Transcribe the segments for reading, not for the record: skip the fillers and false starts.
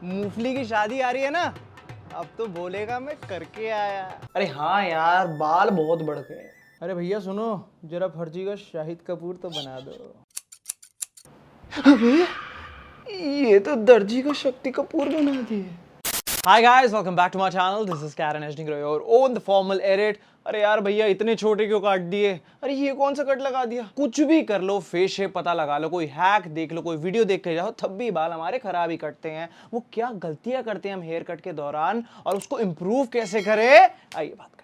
मूंगफली की शादी आ रही है ना, अब तो बोलेगा मैं करके आया। अरे हाँ यार, बाल बहुत बढ़ गए। अरे भैया सुनो, जरा फर्जी का शाहिद कपूर तो बना दो। अबे ये तो दर्जी का शक्ति कपूर बना दिए। Hi guys, welcome back to my channel. This is Karen Ashning your own the formal edit. अरे यार भैया इतने छोटे क्यों काट दिए? अरे ये कौन सा कट लगा दिया? कुछ भी कर लो, फेस शेप पता लगा लो, कोई हैक देख लो, कोई वीडियो देख के जाओ, तब भी बाल हमारे खराब ही कटते हैं। वो क्या गलतियां करते हैं हम हेयर कट के दौरान और उसको इम्प्रूव कैसे करें, आइए बात करते हैं।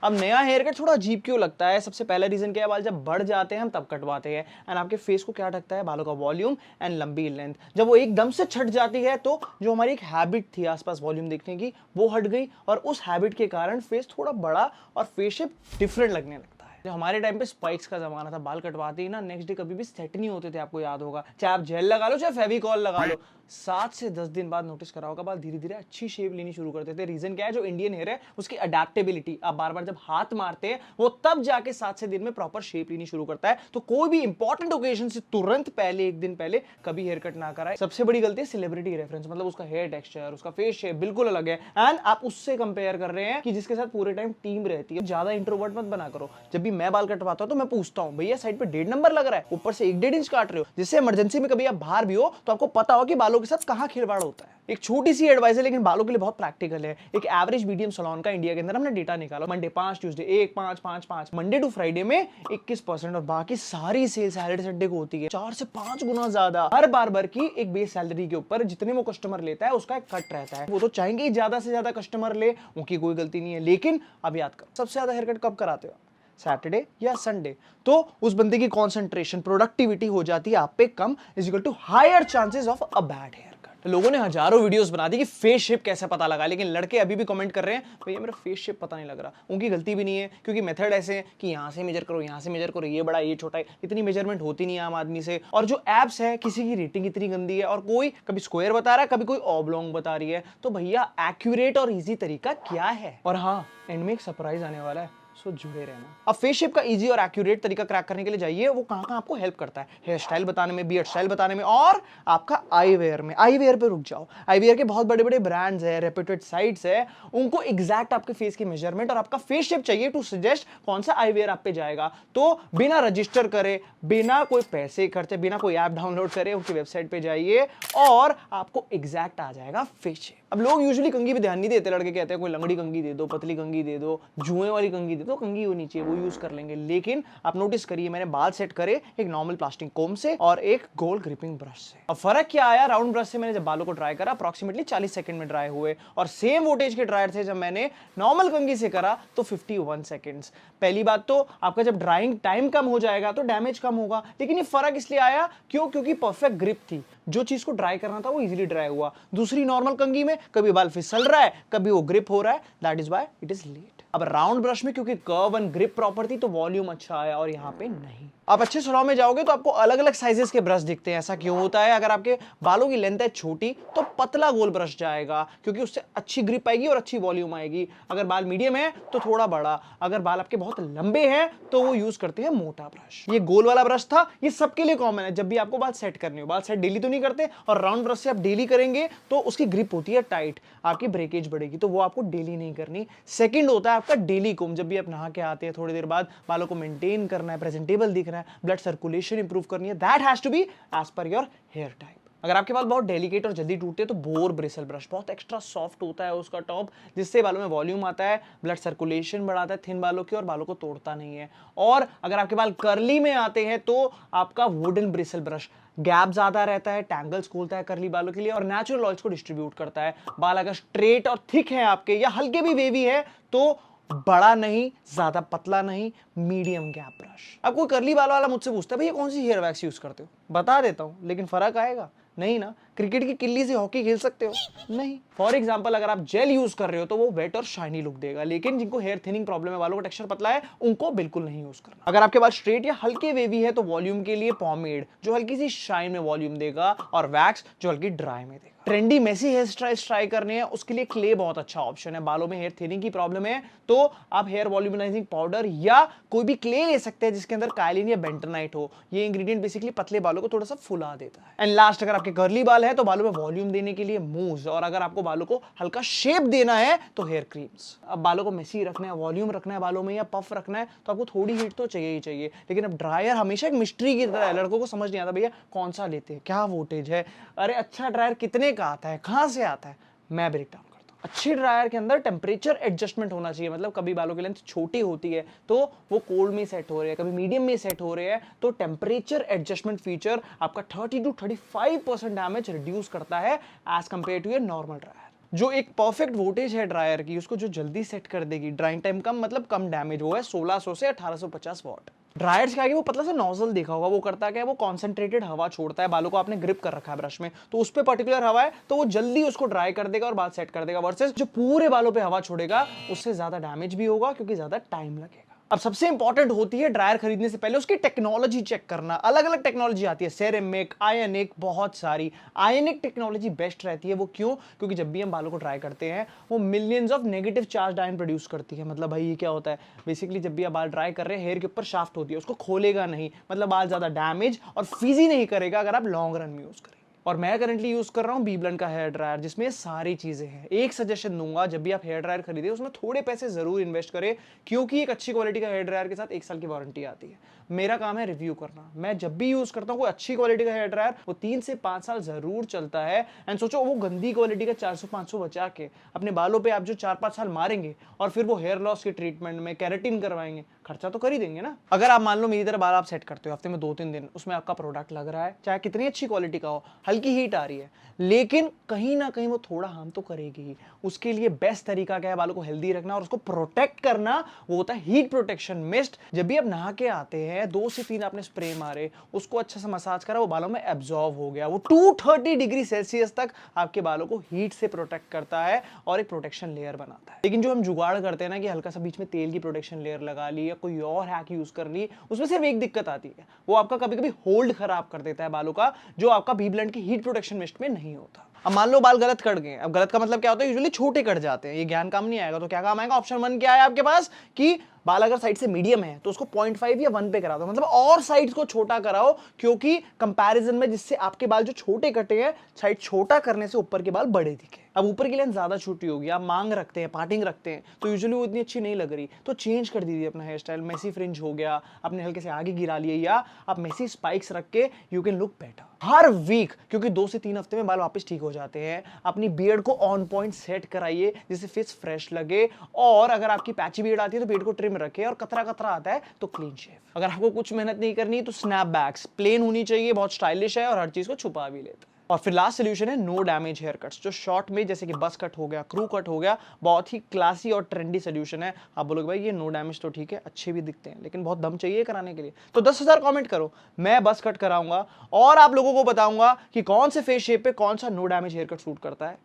अब नया हेयर कट थोड़ा अजीब क्यों लगता है? सबसे पहला रीजन क्या है? बाल जब बढ़ जाते हैं हम तब कटवाते हैं। एंड आपके फेस को क्या ढकता है? बालों का वॉल्यूम एंड लंबी लेंथ। जब वो एकदम से छट जाती है तो जो हमारी एक हैबिट थी आसपास वॉल्यूम देखने की, वो हट गई और उस हैबिट के कारण फेस थोड़ा बड़ा और फेस शेप डिफरेंट लगने लगता है। जो हमारे टाइम पे स्पाइक्स का जमाना था, बाल कटवाते ही ना नेक्स्ट डे कभी भी सेट नहीं होते थे, आपको याद होगा। चाहे आप जेल लगा लो चाहे फेविकॉल लगा लो, 7 से 10 दिन बाद नोटिस करा होगा बाल धीरे धीरे अच्छी शेप लेनी शुरू करते थे। रीजन क्या है? जो इंडियन हेयर है उसकी अडेप्टेबिलिटी। आप बार बार जब हाथ मारते हैं वो तब जाके 7 से दिन में प्रॉपर शेप लेनी शुरू करता है। तो कोई भी इंपॉर्टेंट ओकेजन से तुरंत पहले, एक दिन पहले कभी हेयर कट ना कराए। सबसे बड़ी गलती है सेलिब्रिटी रेफरेंस, मतलब उसका हेयर टेक्सचर, उसका फेस शेप बिल्कुल अलग है एंड आप उससे कंपेयर कर रहे हैं कि जिसके साथ पूरे टाइम टीम रहती है। ज्यादा इंट्रोवर्ट मत बना करो। जब भी मैं बाल कटवाता हूं तो मैं पूछता हूं, भैया साइड पे 1.5 नंबर लग रहा है, ऊपर से 1-1.5 इंच काट रहे हो, जिससे इमरजेंसी में कभी आप बाहर भी हो तो आपको पता हो कि बालों के साथ कहां खिलवाड़ होता है। एक छोटी सी एडवाइस है लेकिन बालों के लिए बहुत प्रैक्टिकल है। एक एवरेज मीडियम सैलून का इंडिया के अंदर हमने डेटा निकाला, Monday 5, Tuesday 1, 5, 5, 5, Monday to Friday में 21% और बाकी सारी सेल सैटरडे संडे को होती है 4 से 5 गुना ज्यादा। हर बार की एक बेस सैलरी के ऊपर जितने वो कस्टमर लेता है उसका एक कट रहता है। वो तो चाहेंगे ज्यादा से ज्यादा कस्टमर ले, उनकी कोई गलती नहीं है। लेकिन अब याद करो, सबसे ज्यादा हेयर कट कब कराते हो? सैटरडे या संडे। तो उस बंदे की कॉन्सेंट्रेशन, प्रोडक्टिविटी हो जाती है आप पे कम, is equal to higher chances of a bad hair cut. लोगों ने हजारों वीडियोस बना दी कि फेस शेप कैसे पता लगा, लेकिन लड़के अभी भी कमेंट कर रहे हैं भैया मेरा फेस शेप पता नहीं लग रहा। उनकी गलती भी नहीं है, क्योंकि मेथड ऐसे हैं कि यहां से मेजर करो, यहां से मेजर करो, ये बड़ा ये छोटा है, इतनी मेजरमेंट होती नहीं है आम आदमी से। और जो एप्स है, किसी की रेटिंग इतनी गंदी है और कोई कभी स्क्वायर बता रहा है, कभी कोई ऑब्लोंग बता रही है। तो भैया एक्यूरेट और इजी तरीका क्या है? और हाँ, एंड में एक सरप्राइज आने वाला है, सो जुड़े रहना। अब फेस शेप का इजी और एक्यूरेट तरीका क्रैक करने के लिए जाइए, वो कहां आपको हेल्प करता है हेयर स्टाइल बताने में, बियर्ड स्टाइल बताने में और आपका आई वेयर में। आई वेयर पे रुक जाओ। आई वेयर के बहुत बड़े बड़े ब्रांड्स है, रेप्यूटेड साइट्स है, उनको एग्जैक्ट आपके फेस की मेजरमेंट और आपका फेस शेप चाहिए टू सजेस्ट कौन सा आई वेयर आप पे जाएगा। तो बिना रजिस्टर करे, बिना कोई पैसे खर्चे, बिना कोई ऐप डाउनलोड करे, उनकी वेबसाइट पे जाइए और आपको एग्जैक्ट आ जाएगा फेस शेप। अब लोग यूजुअली कंघी पे ध्यान नहीं देते, लड़के कहते हैं कोई लंगड़ी कंघी दे दो, पतली कंघी दे दो, जुएं वाली कंघी दे दो, कंघी होनी चाहिए, वो यूज कर लेंगे। लेकिन आप नोटिस करिए, मैंने बाल सेट करे एक नॉर्मल प्लास्टिक कोम से और एक गोल्ड ग्रिपिंग ब्रश से। अब फर्क क्या आया? राउंड ब्रश से मैंने जब बालों को ड्राई करा अप्रोक्सीमेटली 40 सेकंड में ड्राई हुए, और सेम वोल्टेज के ड्रायर थे जब मैंने नॉर्मल कंघी से करा तो 51 सेकंड्स। पहली बात तो आपका जब ड्राइंग टाइम कम हो जाएगा तो डैमेज कम होगा, लेकिन ये फर्क इसलिए आया क्योंकि परफेक्ट ग्रिप थी। जो चीज को ड्राई करना था वो इजीली ड्राई हुआ। दूसरी नॉर्मल कंघी में कभी बाल फिसल रहा है, कभी वो ग्रिप हो रहा है, that is why it is late. अब राउंड ब्रश में क्योंकि कर्व एंड ग्रिप प्रॉपर थी तो वॉल्यूम अच्छा आया, और यहां पे नहीं। आप अच्छे सैलून में जाओगे तो आपको अलग अलग साइजेस के ब्रश दिखते हैं। ऐसा क्यों होता है? अगर आपके बालों की लेंथ है छोटी तो पतला गोल ब्रश जाएगा, क्योंकि उससे अच्छी ग्रिप आएगी और अच्छी वॉल्यूम आएगी। अगर बाल मीडियम है तो थोड़ा बड़ा, अगर बाल आपके बहुत लंबे हैं तो वो यूज करते हैं मोटा ब्रश। ये गोल वाला ब्रश था, ये सबके लिए कॉमन है जब भी आपको बाल सेट करने हो। बाल सेट डेली तो नहीं करते, और राउंड ब्रश से आप डेली करेंगे तो उसकी ग्रिप होती है टाइट, आपकी ब्रेकेज बढ़ेगी, तो वो आपको डेली नहीं करनी। सेकंड होता है आपका डेली कोम। जब भी आप नहा के आते हैं थोड़ी देर बाद, बालों को मेंटेन करना है, प्रेजेंटेबल दिखना है, ब्लड सर्कुलेशन इंप्रूव करनी है, that has to be as per your hair type. अगर आपके बाल बहुत डेलिकेट और जल्दी टूटते हैं तो बोर ब्रिसल ब्रश बहुत एक्स्ट्रा सॉफ्ट होता है उसका टॉप, जिससे बालों में वॉल्यूम आता है, ब्लड सर्कुलेशन बढ़ाता है थिन बालों की, और बालों को तोड़ता नहीं है। और अगर आपके बाल कर्ली में आते हैं तो आपका वुडन ब्रिसल ब्रश गैप ज्यादा रहता है, टैंगल्स खोलता है कर्ली बालों के लिए, और नेचुरल ऑयल्स को डिस्ट्रीब्यूट करता है। बाल अगर स्ट्रेट और थिक है आपके, या हल्के भी वेवी है, तो बड़ा नहीं, ज्यादा पतला नहीं, मीडियम गैप ब्रश। अब कोई कर्ली बाल वाला मुझसे पूछता है भैया कौन सी हेयर वैक्स यूज करते हो? बता देता हूं, लेकिन फर्क आएगा नहीं ना। क्रिकेट की किल्ली से हॉकी खेल सकते हो? नहीं। फॉर एग्जांपल अगर आप जेल यूज कर रहे हो तो वो वेट और शाइनी लुक देगा, लेकिन जिनको हेयर थिनिंग प्रॉब्लम है, बालों का टेक्सचर पतला है, उनको बिल्कुल नहीं यूज करना। अगर आपके बाल स्ट्रेट या हल्के वेवी है तो वॉल्यूम के लिए पॉमेड जो हल्की सी शाइन में वॉल्यूम देगा, और वैक्स जो हल्की ड्राई में देगा। Trendy messy hair styles try करने हैं, उसके लिए क्ले बहुत अच्छा ऑप्शन है। बालों में हेयर थिनिंग की प्रॉब्लम है तो आप हेयर वॉल्यूमनाइजिंग पाउडर या कोई भी क्ले ले सकते हैं जिसके अंदर काइलिन या बेंटोनाइट हो। ये इंग्रेडिएंट बेसिकली पतले बालों को थोड़ा सा फुला देता है। एंड लास्ट, अगर आपके कर्ली बाल है तो बालों में वॉल्यूम देने के लिए मूव्स, और अगर आपको बालों को हल्का शेप देना है तो हेयर क्रीम्स। अब बालों को मेसी रखना है, वॉल्यूम रखना है बालों में, या पफ रखना है, तो आपको थोड़ी हीट तो चाहिए ही चाहिए। लेकिन अब ड्रायर हमेशा एक मिस्ट्री की तरह है, लड़कों को समझ नहीं आता भैया कौन सा लेते हैं, क्या वोल्टेज है, अरे अच्छा ड्रायर कितने का आता है, कहां से आता है। मैं ब्रेक डाउन करता हूं। अच्छी ड्रायर के अंदर टेम्परेचर एडजस्टमेंट होना चाहिए, मतलब कभी बालों की लेंथ छोटी होती है तो वो कोल्ड में सेट हो रहे हैं, कभी मीडियम में सेट हो रहे हैं, तो टेम्परेचर एडजस्टमेंट फीचर आपका 30 to 35% डैमेज रिड्यूस करता है as compare to a normal dryer. जो एक परफेक्ट वोल्टेज है ड्रायर की, उसको जो जल्दी सेट कर देगी, ड्राइंग टाइम कम मतलब कम डैमेज, वो है 1600 से 1850 वॉट। ड्रायर्स के आगे वो पतला सा नोजल देखा होगा, वो करता क्या है, वो कॉन्सेंट्रेटेड हवा छोड़ता है। बालों को आपने ग्रिप कर रखा है ब्रश में, तो उस पर पर्टिकुलर हवा है तो वो जल्दी उसको ड्राई कर देगा और बाल सेट कर देगा। वर्सेस जो पूरे बालों पे हवा छोड़ेगा उससे ज्यादा डैमेज भी होगा क्योंकि ज्यादा टाइम लगेगा। अब सबसे इंपॉर्टेंट होती है ड्रायर खरीदने से पहले उसकी टेक्नोलॉजी चेक करना। अलग अलग टेक्नोलॉजी आती है, सेरेमिक, आयनिक, बहुत सारी। आयनिक टेक्नोलॉजी बेस्ट रहती है। वो क्यों? क्योंकि जब भी हम बालों को ड्राई करते हैं वो millions of negative charge ion produce करती है। मतलब भाई ये क्या होता है, बेसिकली जब भी आप बाल ड्राई कर रहे हैं हेयर के ऊपर शाफ्ट होती है, उसको खोलेगा नहीं, मतलब बाल ज्यादा डैमेज और फिजी नहीं करेगा अगर आप लॉन्ग रन में यूज करें। और मैं करंटली यूज कर रहा हूं बीबलन का हेयर ड्रायर, जिसमें सारी चीजें हैं। एक सजेशन दूंगा, जब भी आप हेयर ड्रायर खरीदे उसमें थोड़े पैसे जरूर इन्वेस्ट करें, क्योंकि एक अच्छी क्वालिटी का हेयर ड्रायर के साथ 1 साल की वारंटी आती है। मेरा काम है रिव्यू करना। मैं जब भी यूज करता हूँ कोई अच्छी क्वालिटी का हेयर ड्रायर, वो 3 से 5 साल जरूर चलता है। एंड सोचो वो गंदी क्वालिटी का 400-500 बचा के अपने बालों पे आप जो 4-5 साल मारेंगे और फिर वो हेयर लॉस के ट्रीटमेंट में केराटिन करवाएंगे, खर्चा तो कर ही देंगे ना। अगर आप मान लो मेरी तरह बाल आप सेट करते हो हफ्ते में 2-3 दिन, उसमें आपका प्रोडक्ट लग रहा है, चाहे कितनी अच्छी क्वालिटी का हो, हल्की हीट आ रही है, लेकिन कहीं ना कहीं वो थोड़ा हार्म तो करेगी ही। उसके लिए बेस्ट तरीका क्या है बालों को हेल्दी रखना और उसको प्रोटेक्ट करना, वो होता है हीट प्रोटेक्शन मिस्ट। जब भी आप नहा के आते हैं 2 से 3 आपने स्प्रे मारे, उसको अच्छा सा मसाज करा, वो बालों में एब्जॉर्ब हो गया, वो 230 डिग्री सेल्सियस तक आपके बालों को हीट से प्रोटेक्ट करता है और एक प्रोटेक्शन लेयर बनाता है। लेकिन जो हम जुगाड़ करते हैं ना कि हल्का सा बीच में तेल की प्रोटेक्शन लेयर लगा ली या कोई और हैक यूज कर ली, उसमें सिर्फ एक दिक्कत आती है, वो आपका कभी कभी होल्ड खराब कर देता है बालों का, जो आपका बीबलैंड की हीट प्रोटेक्शन मिस्ट में नहीं होता। अब मान लो बाल गलत कट गए। अब गलत का मतलब क्या होता है, यूजुअली छोटे कट जाते हैं। ये ज्ञान काम नहीं आएगा तो क्या काम आएगा? ऑप्शन 1 क्या है आपके पास कि बाल अगर साइड से मीडियम है तो उसको 0.5 या 1 पे करा दो, मतलब और साइड्स को छोटा कराओ, क्योंकि कंपैरिजन में जिससे आपके बाल जो छोटे कटे हैं, साइड छोटा करने से ऊपर के बाल बड़े दिखे। अब ऊपर की लेंथ ज्यादा छोटी होगी, आप मांग रखते हैं, पार्टिंग रखते हैं, तो यूजुअली वो इतनी अच्छी नहीं लग रही, तो चेंज कर दीजिए अपना हेयर स्टाइल। मेसी फ्रिंज हो गया, आपने हल्के से आगे गिरा लिए, या आप मेसी स्पाइक्स रख के यू कैन लुक बेटर हर वीक, क्योंकि 2 से 3 हफ्ते में बाल वापस ठीक हो जाते हैं। अपनी बियर्ड को ऑन पॉइंट सेट कराइए जिससे फेस फ्रेश लगे, और अगर आपकी पैची बियर्ड आती है तो बियर्ड को ट्रिम रखे, और कतरा कतरा आता है तो क्लीन शेव। अगर आपको कुछ मेहनत नहीं करनी तो स्नैप बैक्स प्लेन होनी चाहिए, बहुत स्टाइलिश है और हर चीज को छुपा भी लेता है। और फिर लास्ट सोल्यूशन है नो डैमेज हेयर कट्स, जो शॉर्ट में जैसे कि बस कट हो गया, क्रू कट हो गया, बहुत ही क्लासी और ट्रेंडी सोल्यूशन है। आप बोलोगे भाई ये नो डैमेज तो ठीक है, अच्छे भी दिखते हैं, लेकिन बहुत दम चाहिए कराने के लिए, तो 10,000 कमेंट करो, मैं बस कट कराऊंगा और आप लोगों को बताऊंगा कि कौन से फेस शेप पे कौन सा no damage hair cut suit करता है।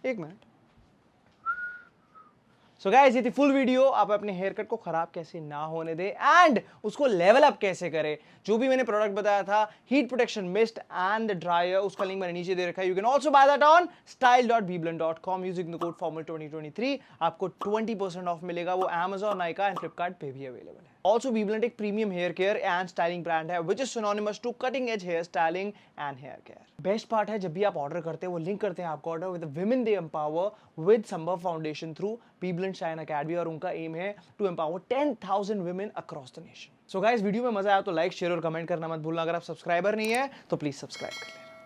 1 मिनट। सो गाइस, ये थी फुल वीडियो। आप अपने हेयर कट को खराब कैसे ना होने दें एंड उसको लेवल अप कैसे करें। जो भी मैंने प्रोडक्ट बताया था, heat protection mist and dryer, उसका लिंक मैंने नीचे दे रखा है। You can also by that on style.bblend.com using the code FORMAL2023। आपको 20% ऑफ मिलेगा। वो Amazon, नाइका एंड फ्लिपकार्ट पे भी अवेलेबल है। ऑल्सो बीबलेंट एक premium hair care and styling brand है which is synonymous to cutting edge hair styling and hair care. Best part है, जब भी आप ऑर्डर करते हैं वो लिंक करते हैं आपको order with women they empower with Sambhav Foundation through Vibrant Shine Academy, और उनका एम है to empower 10,000 women across the nation. So guys, video में मजा आया तो लाइक, शेयर और कमेंट करना मत भूलना। अगर आप सब्सक्राइबर नहीं है तो प्लीज सब्सक्राइब कर लेना।